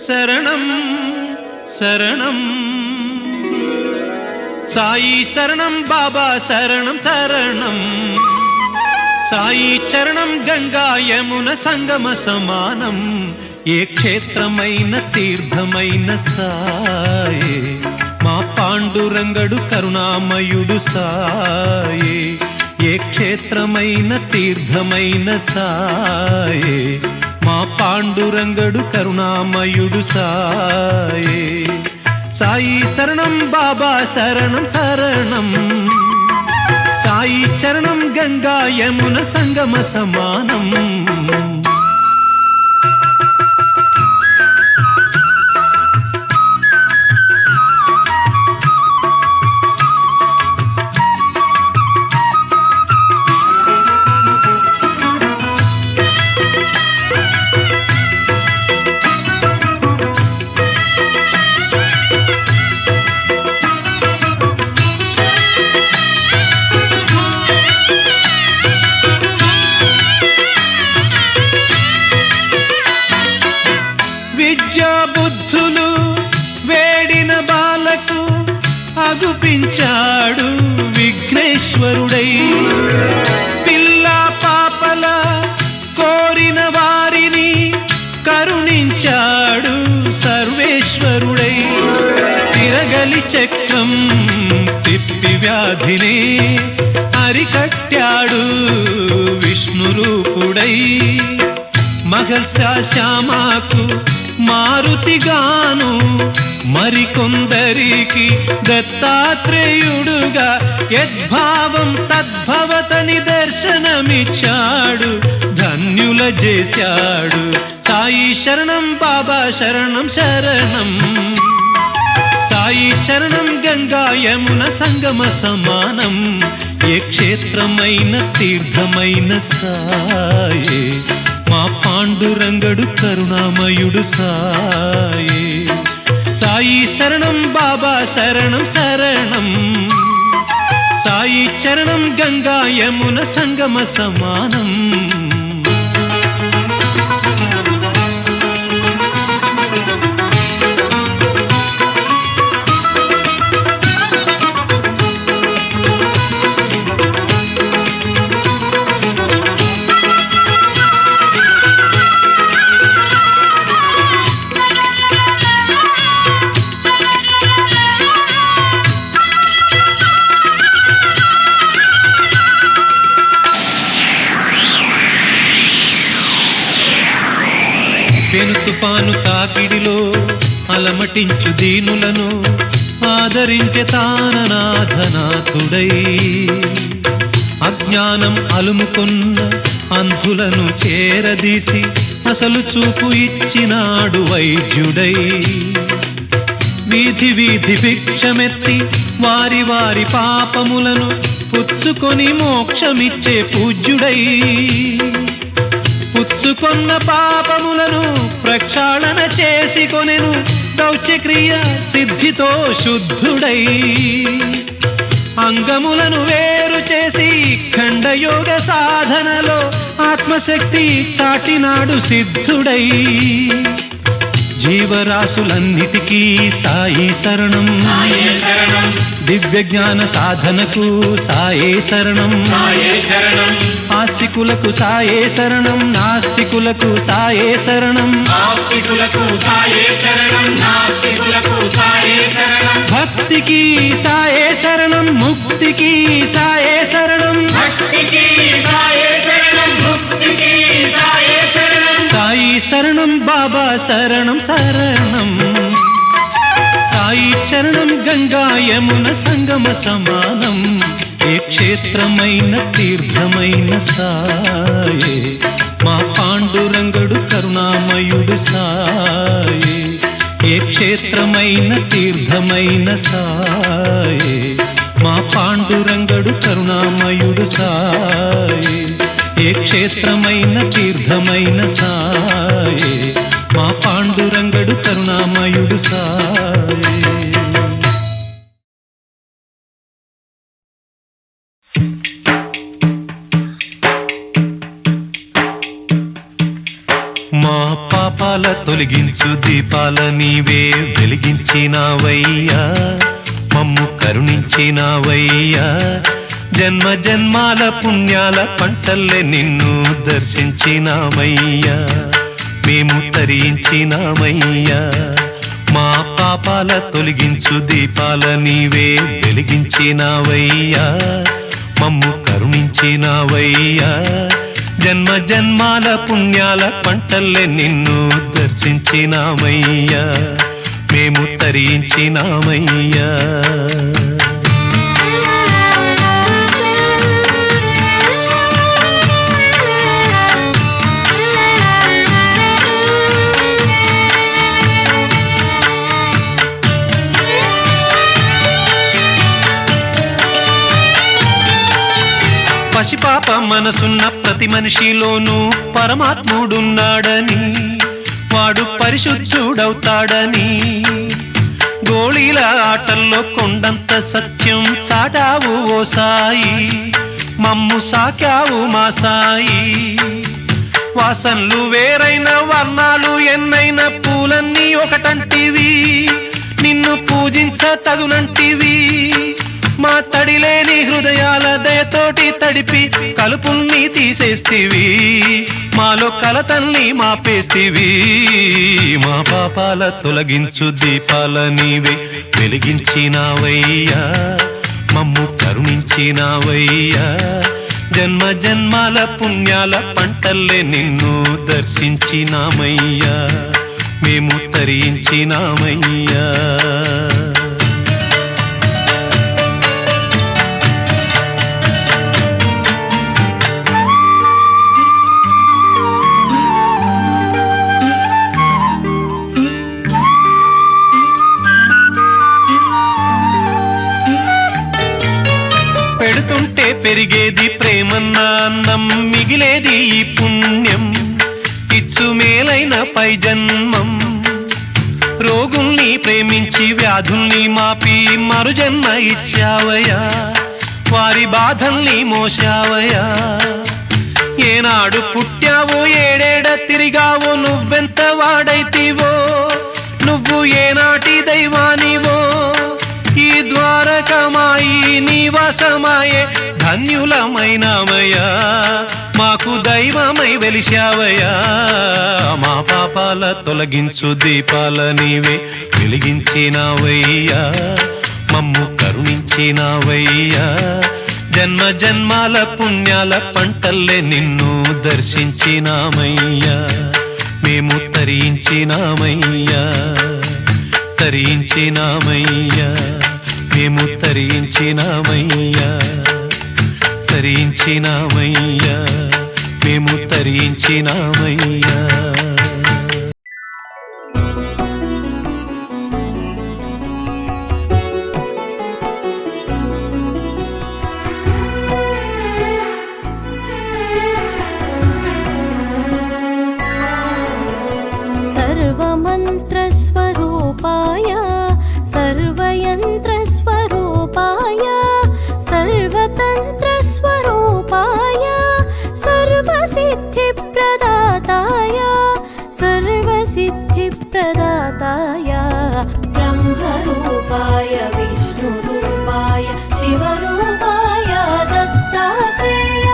శరణం శరణం సాయి శరణం బాబా శరణం శరణం సాయి చరణం గంగా యమున సంగమ సమానం ఏ క్షేత్రమైన తీర్థమైన సాయే మా పాండురంగడు కరుణామయుడు సాయే ఏ క్షేత్రమైన తీర్థమైన సాయే మా పాండురంగడు కరుణామయుడు సాయే సాయి శరణం బాబా శరణం శరణం సాయి చరణం గంగా యమున సంగమ సమానం బుద్ధులు వేడిన బాలకు అగుపించాడు విఘ్నేశ్వరుడై పిల్ల పాపల కోరిన వారిని కరుణించాడు సర్వేశ్వరుడై తిరగలి చక్రం తిప్పి వ్యాధిని అరికట్టాడు విష్ణురూపుడై మహల్సా శ్యామాకు మారుతిగాను మరికొందరికి దత్తాత్రేయుడుగా యద్భావం తద్భవతని దర్శనమిచ్చాడు ధన్యుల చేశాడు సాయి శరణం బాబా శరణం శరణం సాయి చరణం గంగా యమున సంగమ సమానం ఏ క్షేత్రమైన తీర్థమైన సాయే మా పాండురంగడు కరుణామయుడు సాయే సాయి శరణం బాబా శరణం శరణం సాయి చరణం గంగా యమున సంగమ సమానం పెను తుఫాను తాకిడిలో అలమటించు దీనులను ఆదరించే తాననాథనాథుడై అజ్ఞానం అలుముకున్న అంధులను చేరదీసి అసలు చూపు ఇచ్చినాడు వైద్యుడై వీధి వీధి భిక్షమెత్తి వారి వారి పాపములను పుచ్చుకొని మోక్షమిచ్చే పూజ్యుడై పుచ్చుకొన్న పాపములను ప్రక్షాళన చేసి కొనెను దౌత్యక్రియ సిద్ధితో శుద్ధుడై అంగములను వేరు చేసి ఖండయోగ సాధనలో ఆత్మశక్తి చాటినాడు సిద్ధుడై జీవరాశులన్నిటికీ సాయి శరణం దివ్య జ్ఞాన సాధనకు సాయే శరణం ఆస్తికులకు సాయే శరణం నాస్తికులకు సాయే శరణం భక్తికి సాయే శరణం ముక్తికి సాయే శరణం సాయి శరణం బాబా శరణం శరణం సాయి చరణం గంగా యమున సంగమ సమానం ఏ క్షేత్రమైన తీర్థమైన సాయే మా పాండురంగడు కరుణామయుడు సాయే ఏ క్షేత్రమైన తీర్థమైన సాయే మా పాండురంగడు కరుణామయుడు సాయే ఏ క్షేత్రమైన తీర్థమైన సాయే మా పాండురంగడు కరుణామయుడు సాయే తొలగించు దీపాల నీవే వెలిగించినావయ్యా మమ్ము కరుణించినావయ్యా జన్మ జన్మాల పుణ్యాల పంటల్లే నిన్ను దర్శించినామయ్యా మేము తరించినామయ్యా మా పాపాల తొలగించు దీపాల నీవే వెలిగించినావయ్యా మమ్ము కరుణించినావయ్యా జన్మ జన్మాల పుణ్యాల పంటల్లే నిన్ను దర్శించినామయ్యా మేము తరించినామయ్యా పసిపాప మనసున్న ప్రతి మనిషిలోనూ పరమాత్ముడున్నాడని వాడు పరిశుద్ధుడవుతాడని గోళీల ఆటల్లో కొండంత సత్యం చాటావు ఓ సాయి మమ్ము సాకావు మా సాయి వాసనలు వేరైన వర్ణాలు ఎన్నైన పూలన్నీ ఒకటంటివి నిన్ను పూజించ తగునంటివి మా తడిలేని హృదయాల దయతోటి తడిపి కలుపుల్ని తీసేస్తివి మాలో కలతల్ని మాపేస్తివి మా పాపాల తొలగించు దీపాల నీవే వెలిగించినావయ్యా మమ్ము కరుణించినావయ్యా జన్మ జన్మాల పుణ్యాల పంటల్లే నిన్ను దర్శించినామయ్యా మేము తరించినామయ్యా పెడుతుంటే పెరిగేది ప్రేమన్న అన్నం మిగిలేది ఈ పుణ్యం ఇచ్చు మేలైన పై జన్మం రోగుల్ని ప్రేమించి వ్యాధుల్ని మాపి మరు జన్మ ఇచ్చావయ్యా వారి బాధల్ని మోసావయ్యా ఏనాడు పుట్టావో ఏడేడ తిరిగావో నువ్వెంత వాడైతివో నువ్వు ఏనాటి దైవానివో ఈ ద్వారకమాయి నివాసమాయే ధన్యులమైనామయ్యా మాకు దైవమై వెలిశావయ్యా మా పాపాల తొలగించు దీపాల నీవే వెలిగించినావయ్యా మమ్ము కరుణించినావయ్యా జన్మ జన్మాల పుణ్యాల పంటల్లే నిన్ను దర్శించినామయ్యా మేము తరించినామయ్యా తరించినామయ్యా మేము తరించినామయ్యా తరించినామయ్యా మేము తరించినామయ్యా सर्वमन्त्रस्वरूपाय सर्वयन्त्रस्वरूपाय सर्वतन्त्रस्वरूपाय सर्वसिद्धिप्रदाताय सर्वसिद्धिप्रदाताय ब्रह्मरूपाय विष्णुरूपाय शिवरूपाय दत्तात्रेय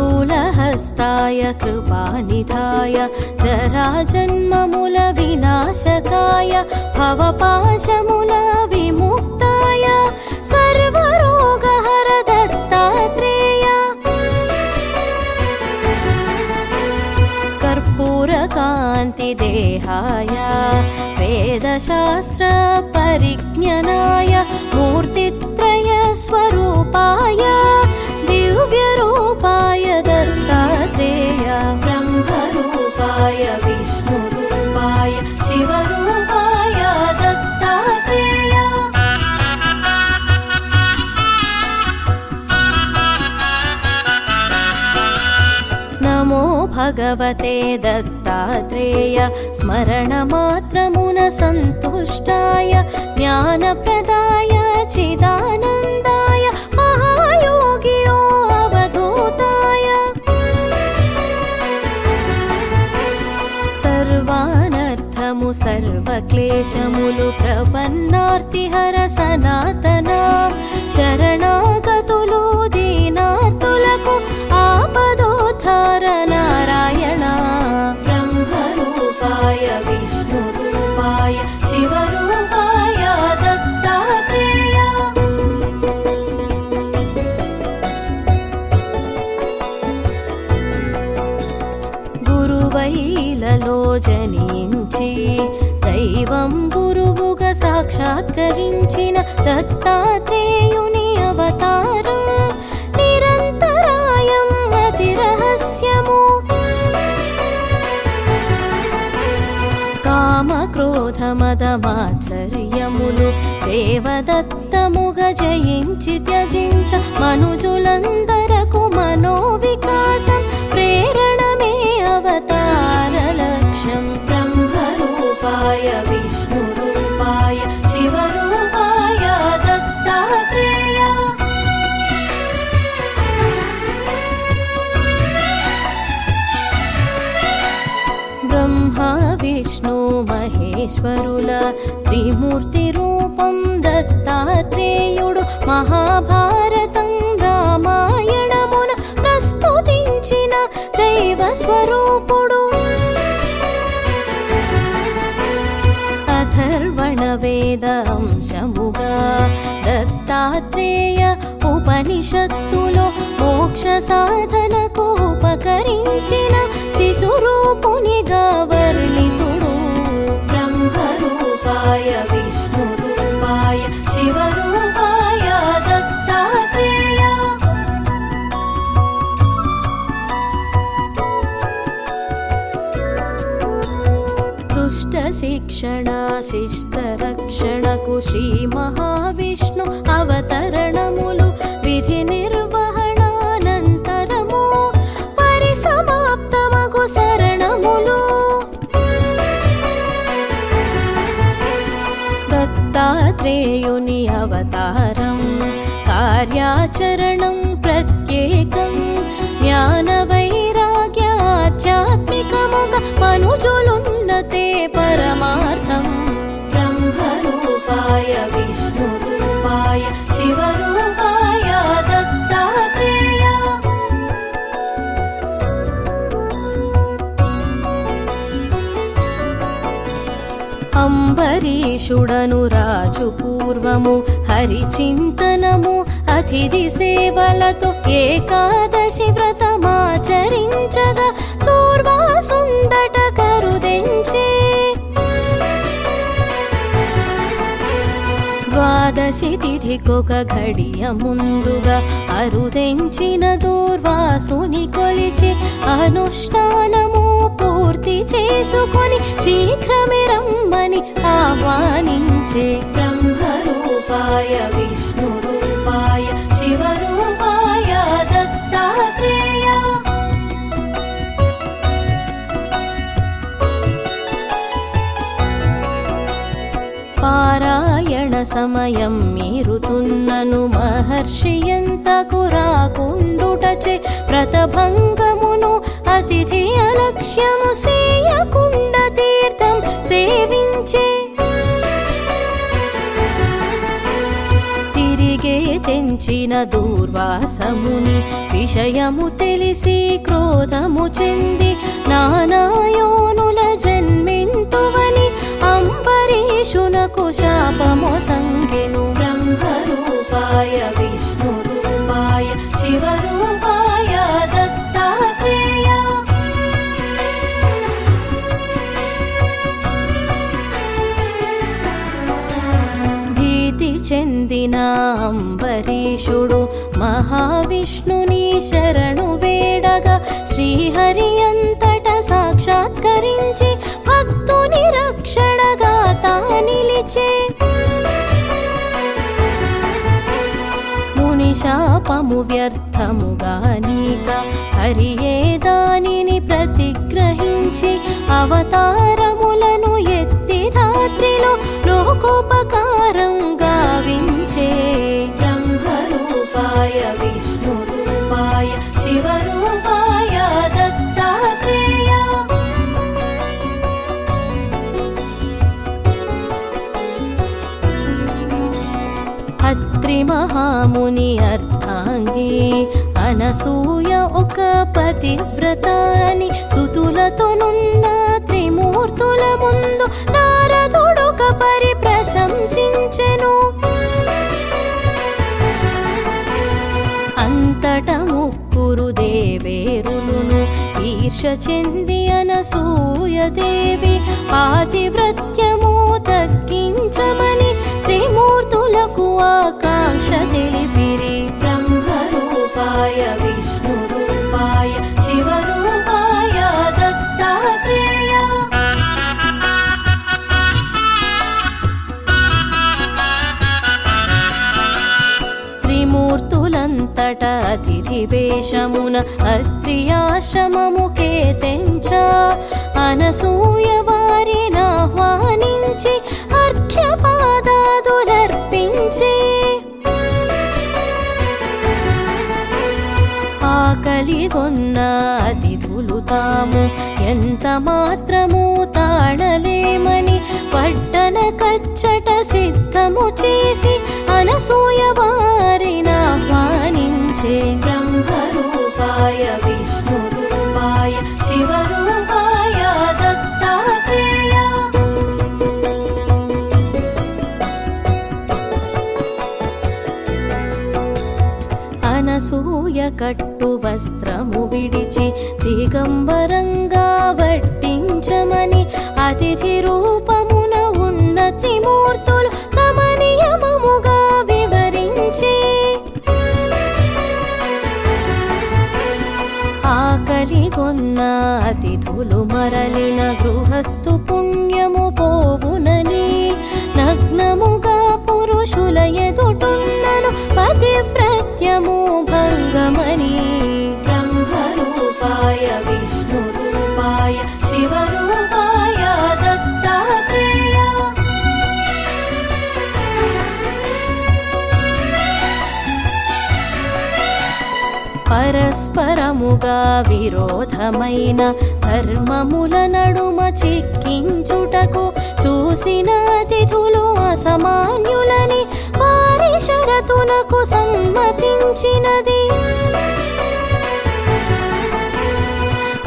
शूलहस्ताय कृपानिधाय जराजन्ममूल विनाशकाय भवपाशमूल विमुक्ताय सर्वरोगहर दत्तात्रेय कर्पूरकान्तिदेहाय वेदशास्त्र परिज्ञनाय मूर्तित्रय स्वरूपाय दिव्यरूपाय दत्तात्रेय ब्रह्मरूपाय विष्णुरूपाय शिवरूपाय दत्तात्रेय नमो भगवते दत्तात्रेय स्मरणमात्रमुन सन्तुष्टाय ज्ञानप्रदाय चिदानन्दाय महायोगी నారాయణాయో అవధూతాయ సర్వానర్థము సర్వక్లేశములు ప్రపన్నార్తిహర సనాతన శరణాగతులు దీనార్తులకు ఆపదోద్ధార నారాయణ బ్రహ్మరూపాయ విష్ణురూపాయ శివరూపాయ దత్తాత్రేయ గురువైలలో జనించి దైవం గురువుగా సాక్షాత్కరించిన దత్తాత్రేయుని అవతారం నిరంతరాయం అతి రహస్యము కామ క్రోధ మద మాత్సర్యములు దేవదత్తముగా జయించి త్యజించ మనుజులందరకు మనోవికాసం ప్రేరణమే అవతార లక్ష్యం బ్రహ్మరూపాయ విష్ణురూపాయ శివరూపాయ దత్తాత్రేయ బ్రహ్మ విష్ణు మహేశ్వరుల త్రిమూర్తి రూపం దత్తాత్రేయుడు మహాభారతం రామాయణమున ప్రస్తుతించిన దైవ స్వరూపుడు అథర్వణ వేద అంశముగా దత్తాత్రేయ ఉపనిషత్తులో మోక్ష సాధనకు ఉపకరించిన శిశురూపునిగా వర్ణితుడు బ్రహ్మరూపాయ విష్ణురూపాయ శివరూపాయ దత్తాత్రేయ దుష్ట శిక్షణ శిష్ట రక్షణకు శ్రీ మహావిష్ణు అవతరణములు విధి నిర్వహణానంతరము పరిసమాప్తమగు శరణములు దత్తాత్రేయుని అవతారం కార్యాచరణం ప్రత్యేకం జ్ఞాన వైరాగ్య ఆధ్యాత్మికముగా మనుజులున్నతే పరమార్థం బ్రహ్మరూపాయ విష్ణురూపాయ శివరూపాయ దత్తాత్రేయ అంబరీషుడను రాజు పూర్వము హరిచింతనము అతిథి సేవలతో ఏకాదశి వ్రతమాచరించగా దూర్వాసుందట కరుదెంచే ద్వాదశి తిథికొక ఘడియ ముందుగా అరుదెంచిన దూర్వాసుని కొలిచి అనుష్ఠానము పూర్తి చేసుకొని శీఘ్రమే రమ్మని ఆహ్వానించే బ్రహ్మరూపాయ విష్ణురూపాయ శివరూపాయ దత్తాత్రేయ పారాయణ సమయం మీరుతున్నను మహర్షి ఎంతకు రాకుండుటచే వ్రతభంగమును అతిథి అలక్ష్యము సేయకుండ తీర్థం సేవించే తిరిగే తెంచిన దూర్వాసముని విషయము తెలిసి క్రోధము చెంది నానాయోనుల జన్మింతువని అంబరీషునకు శాపము సంగెను బ్రహ్మరూపాయ విష్ణురూపాయ శివరూపాయ దత్తాత్రేయ భీతి చెందిన అంబరీషుడు మహావిష్ణుని శరణు వేడగా శ్రీహరి అంతట సాక్షాత్కరించి భక్తుని రక్షణగా తా నిలిచే ముని శాపము వ్యర్థముగా నీక హరియే దానిని ప్రతిగ్రహించి అవతారములను ఎత్తి ధాత్రిలో లోకోపకారం గావించే బ్రహ్మరూపాయ విష్ణురూపాయ అత్రి మహాముని అర్థాంగి అనసూయ ఒక పతివ్రత అని సుతులతోనున్న త్రిమూర్తుల ముందు నారదుడొక పరి ప్రశంసించెను. అంతట ముగ్గురు దేవేరులను ఈర్ష చెంది అనసూయదేవి పాతివ్రత్యము తగ్గించమని త్రిమూర్తులకు ఆకాంక్ష తెలిపిరి. బ్రహ్మరూపాయ విష్ణురూపాయ శివరూపాయ దత్తాత్రేయ. త్రిమూర్తులంతట అతిథి వేషమున అత్రి ఆశ్రమముకే తెంచ అనసూయ వారిని ఆహ్వానించి అర్ఘ్యపాదాదులర్పించి ఆకలిగొన్న అతిథులు తాము ఎంత మాత్రము తాళలేమని పట్టణ కచ్చట సిద్ధము చేసి అనసూయ వారిని ఆహ్వానించే. బ్రహ్మరూపాయ విష్ణురూపాయ శివరూపాయ దత్తాత్రేయ. అనసూయ కట్టు వస్త్రము విడిచి దిగంబరంగా వడ్డించమని అతిథి రూపమున ఉన్న త్రిమూర్తులు తమ నియమముగా వివరించి ఆకలిగొన్న అతిథులు మరలిన గృహస్థు పుణ్యము పోవునని నగ్నముగా పురుషుల ఎదుటున్నను పతివ్రత్యము భంగమని. బ్రహ్మరూపాయ విష్ణురూపాయ శివరూపాయ దత్తాత్రేయ. పరస్పరముగా విరోధమైన ధర్మముల నడుమ చిక్కించుటకు చూసిన అతిథులు అసమాన్యులని వారి షరతునకు సమ్మతించినది.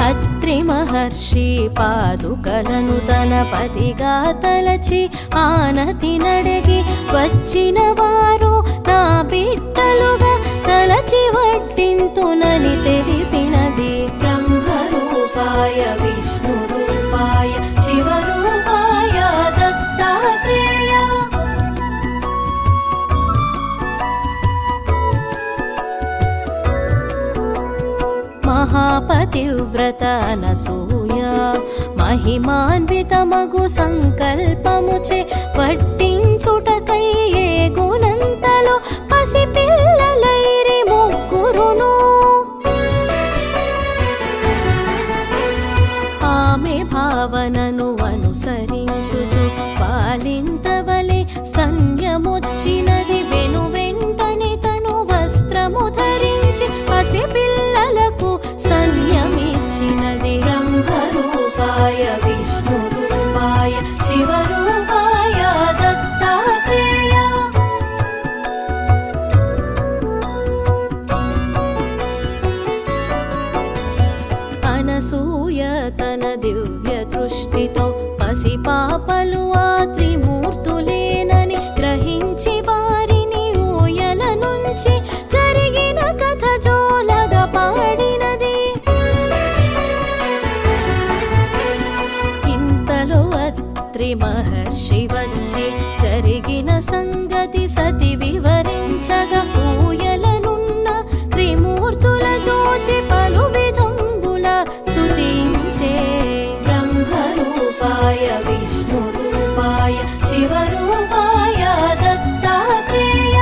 అత్రి మహర్షి పాదుకలను తన పతిగా తలచి ఆనతి నడిగి వచ్చిన వారు నా బిడ్డలుగా తలచి వడ్డింతునని తెలిపినది. బ్రహ్మరూపాయ విష్ణురూపాయ శివరూపాయ దత్తాత్రేయ. మహాపతివ్రత అనసూయ మహిమాన్వితమగు సంకల్పముచే వడ్డించుటకై ఏ గుణంతలో పసిపిల్లలైరి ముగ్గురును. ఆమె భావనను అనుసరించుచు పాలింతవలే స్తన్యమొచ్చినది. వెను వెంటనే తను వస్త్రము ధరించి పసిపిల్లలకు స్తన్యమిచ్చినది. బ్రహ్మరూపాయ విష్ణురూపాయ శివరూపాయ దత్తాత్రేయ. అనసూయ తన దివ్య దృష్టితో పసిపాపలు ఆ త్రిమూర్తులేనని గ్రహించి వారిని ఊయల నుంచి జరిగిన కథ జోలగా పాడినది. ఇంతలో అత్రి మహర్షి వచ్చి జరిగిన సంగతి సతి వివరించగా ఊయలనున్న త్రిమూర్తుల జోచి పలు విధంబుల స్తుతించే. బ్రహ్మరూపాయ విష్ణురూపాయ శివరూపాయ దత్తాత్రేయ.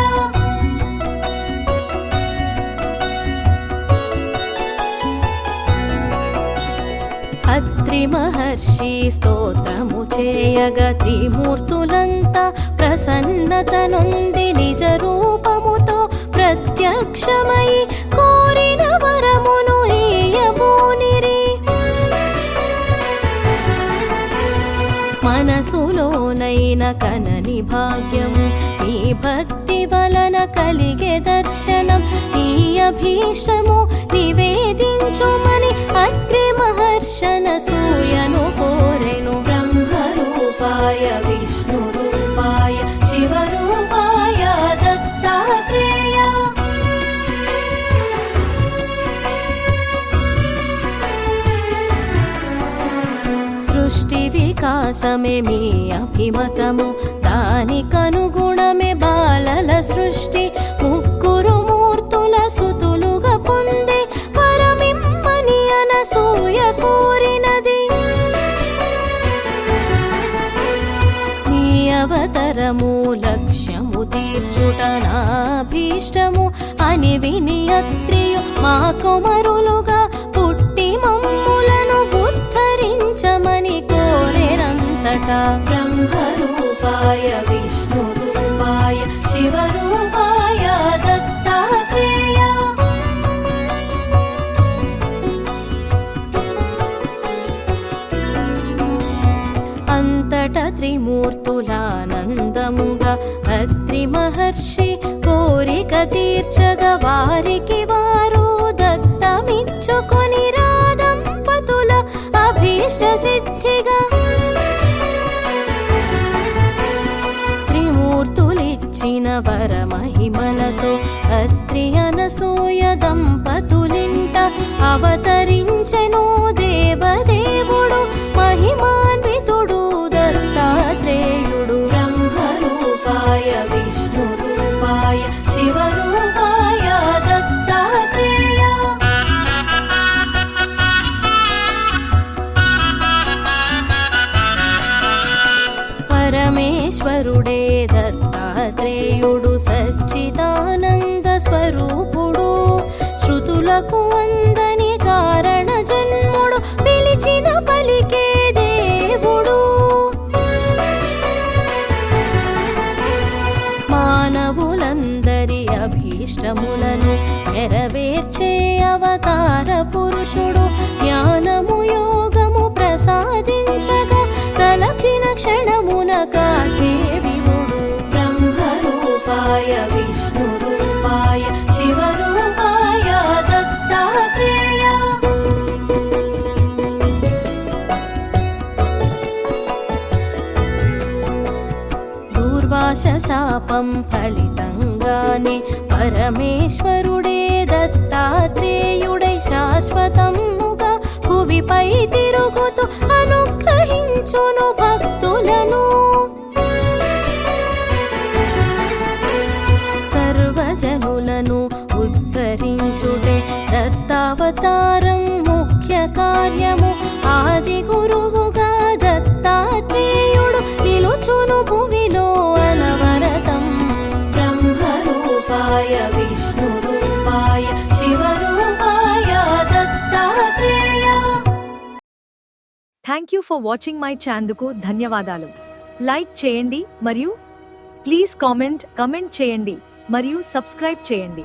అత్రి మహర్షి స్తోత్రము చేయగా త్రిమూర్తులంతా ప్రసన్నత నొంది నిజ రూపముతో ప్రత్యక్షమై కోరిన వరమును ఇయ్యబూనిరి. మనసులోనైన కనని భాగ్యము మీ భక్తి వలన కలిగే దర్శనం నీ అభీష్టము నివేదించుమని అత్రి మహర్షనసూయను కోరెను. బ్రహ్మరూపాయ విష్ణురూపాయ శివరూపాయ దత్తాత్రేయ. సృష్టి వికాసమే మీ అభిమతము, దానికనుగుణమే బాలల సృష్టి. ముగ్గురు మూర్తుల సుతులుగా పొందే పరమిమ్మని అనసూయ కోరినది. నీ అవతరము లక్ష్యము తీర్చుట నాభీష్టము అని విని అత్రియు మా కొమరులుగా పుట్టి మమ్ములను ఉద్ధరించమని కోరెనంతటా. బ్రహ్మరూపాయ విష్ణురూపాయ శివరూపాయ దత్తాత్రేయ. అంతట త్రిమూర్తులానందముగా అత్రి మహర్షి కోరిక తీర్చగా వారికి వారు దత్తమిచ్చుకొని రాదంపతుల అభీష్ట సిద్ధిగా. త్రిమూర్తులిచ్చిన వర మహిమలతో అత్రి అనసూయ దంపతులింట అవతరించెను దేవదేవుడు మహిమాన్వితుడు దత్తాత్రేయుడు. బ్రహ్మరూపాయ విష్ణురూపాయ శివరూపాయ దత్తాత్రేయ. పరమేశ్వరుడే దత్తాత్రేయుడు సచ్చిదానంద స్వరూపుడు. శృతులకు అందని కారణ జన్ముడు పిలిచిన పలికే దేవుడు. మానవులందరి అభీష్టములను నెరవేర్చే అవతార పురుషుడు. జ్ఞానము యోగము ప్రసాదించగా తలచిన క్షణమున కాచే వివుడు. బ్రహ్మరూపాయ విష్ణురూపాయ శివరూపాయ దత్తాత్రేయ. దూర్వాస శాపం ఫలితంగానే పరమేశ్వరుడే దత్తాత్రేయుడై శాశ్వతముగా భువిపై తిరుగుతూ అనుగ్రహించును భక్తులను. సర్వజనులను ఉద్ధరించుటే దత్తావతారం ముఖ్య కార్యము. ఆది గురువుగా దత్తాత్రేయుడు నిలుచును భువిలో అనవరతం. బ్రహ్మరూపాయ విష్ణురూపాయ శివరూపాయ Dattatreya. Thank you for watching my ఛానల్కు ధన్యవాదాలు. లైక్ చేయండి మరియు ప్లీజ్ కామెంట్ చేయండి మరియు సబ్స్క్రైబ్ చేయండి.